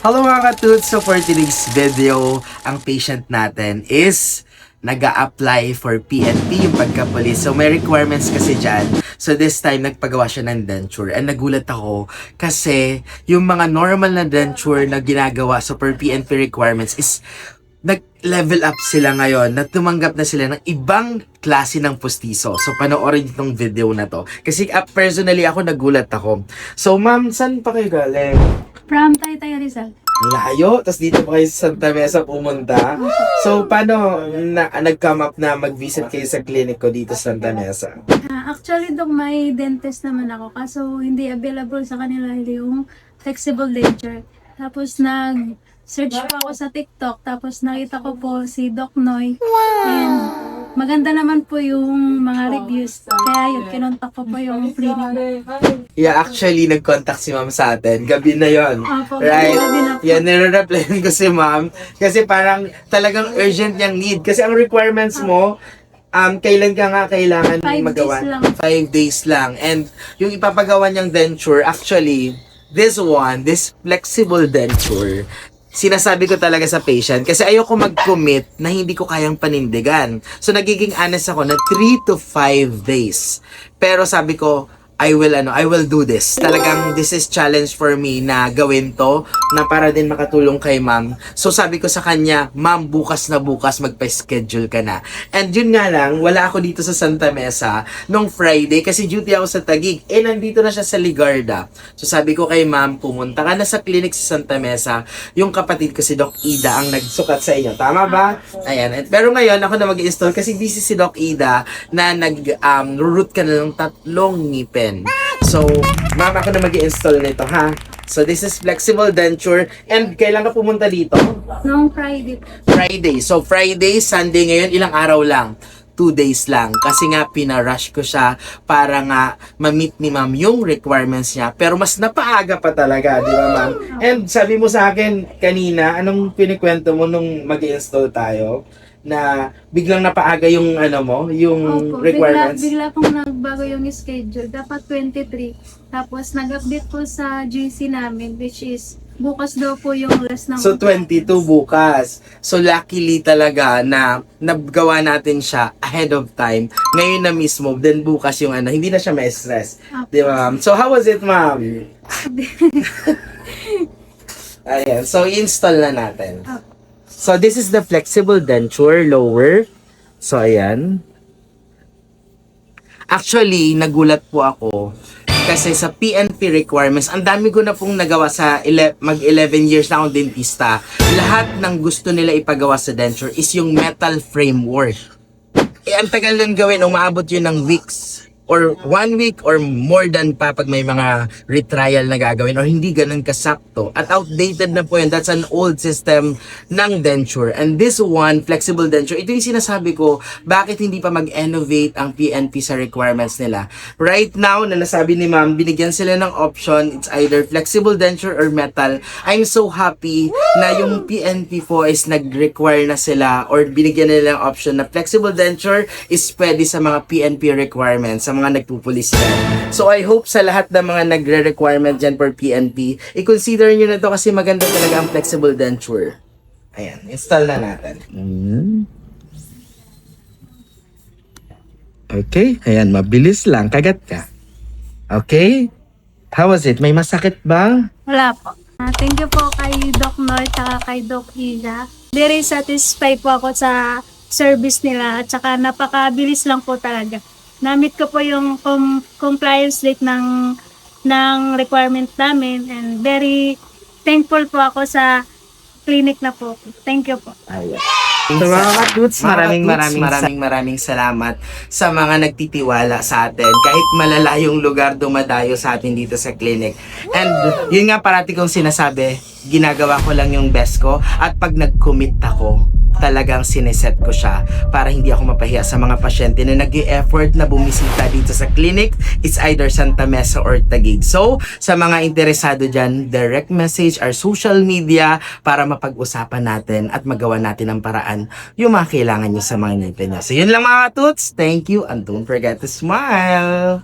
Hello mga katuts! So for today's video, ang patient natin is nag-a-apply for PNP, yung pagkapulis. So may requirements kasi dyan. So this time, nagpagawa siya ng denture. And nagulat ako kasi yung mga normal na denture na ginagawa so per PNP requirements is nag-level up sila ngayon na tumanggap na sila ng ibang klase ng pustiso. So panoorin itong video na to. Kasi personally ako nagulat ako. So ma'am, saan pa kayo galing? From Taytay Rizal. Layo, tapos dito pa kayo sa Santa Mesa pumunta. So, paano nag-come up na mag-visit kayo sa clinic ko dito sa Santa Mesa? Actually, Dok, may dentist naman ako. Kaso, hindi available sa kanila yung flexible denture. Tapos, nag-search pa ako sa TikTok. Tapos, nakita ko po si Doc Noy. And, maganda naman po yung mga reviews. Kaya yun, kinontak ko po yung clinic. Yeah, actually, nag-contact si ma'am sa atin. Gabi na yon, Opo, right? gabi na po. Yeah, nire-replyan ko si ma'am. Kasi parang talagang urgent niyang need. Kasi ang requirements mo, kailan ka nga kailangan 5 magawa? days lang. 5 days lang. And yung ipapagawa niyang denture, actually, this flexible denture, sinasabi ko talaga sa patient kasi ayoko mag-commit na hindi ko kayang panindigan. So, nagiging honest ako na 3 to 5 days. Pero sabi ko, I will do this. Talagang this is challenge for me na gawin to na para din makatulong kay ma'am. So sabi ko sa kanya, ma'am, bukas na bukas magpa-schedule ka na. And yun nga lang, wala ako dito sa Santa Mesa nung Friday kasi duty ako sa Taguig. Nandito na siya sa Ligarda. So sabi ko kay ma'am, pumunta ka na sa clinic sa Santa Mesa. Yung kapatid ko si Doc Ida ang nagsukat sa inyo. Tama ba? Ayan. Pero ngayon ako na mag-install kasi busy si Doc Ida na root ka na ng 3 ngipin. So, ma'am, ako na mag-i-install nito, ha? So, this is flexible denture. And kailan ka pumunta dito? Noong Friday. Friday. So, Friday, Sunday ngayon, ilang araw lang? 2 days lang. Kasi nga, pinarush ko siya para nga ma-meet ni ma'am yung requirements niya. Pero mas napaaga pa talaga, di ba ma'am? And sabi mo sa akin kanina, anong kinikwento mo nung mag-i-install tayo? Na biglang napaaga yung yung Opo, requirements. bigla pong nagbago yung schedule. Dapat 23. Tapos nag-update po sa GC namin, which is bukas daw po yung last ng... So 22 bukas. So luckily talaga na nagawa natin siya ahead of time. Ngayon na mismo, then bukas yung hindi na siya may stress. Di ba ma'am? So how was it ma'am? Ayan, so install na natin. So, this is the flexible denture lower. So, ayan. Actually, nagulat po ako kasi sa PNP requirements, ang dami ko na pong nagawa sa mag-11 years na akong dentista. Lahat ng gusto nila ipagawa sa denture is yung metal framework. Ang tagal lang gawin, umaabot yun ng weeks. Or 1 week or more than pa pag may mga retrial na gagawin or hindi ganun kasakto. At outdated na po yun. That's an old system ng denture. And this one, flexible denture, ito yung sinasabi ko, bakit hindi pa mag-innovate ang PNP sa requirements nila. Right now, na nasabi ni ma'am, binigyan sila ng option, it's either flexible denture or metal. I'm so happy na yung PNP po is nag-require na sila or binigyan nila ng option na flexible denture is pwede sa mga PNP requirements, sa mga nagpupulis dyan. So I hope sa lahat ng mga nagre-requirement dyan for PNP, i-consider nyo na to kasi maganda talaga ang flexible denture. Ayan, install na natin. Okay, ayan, mabilis lang, kagat ka. Okay? How was it? May masakit ba? Wala po. Thank you po kay Doc Noy at kay Doc Ida. Very satisfied po ako sa service nila at saka napakabilis lang po talaga. Namit ko po yung compliance date ng requirement namin and very thankful po ako sa clinic na po. Thank you po. Ayan. So mga katuts, maraming salamat sa mga nagtitiwala sa atin. Kahit malalayong lugar dumadayo sa atin dito sa clinic. And yun nga parati kong sinasabi, ginagawa ko lang yung best ko at pag nag-commit ako, talagang sineset ko siya para hindi ako mapahiya sa mga pasyente na nag-i-effort na bumisita dito sa clinic. It's either Santa Mesa or Taguig. So, sa mga interesado dyan, direct message our social media para mapag-usapan natin at magawa natin ang paraan yung mga kailangan nyo sa mga ngipin nyo. So, yun lang mga katuts. Thank you and don't forget to smile!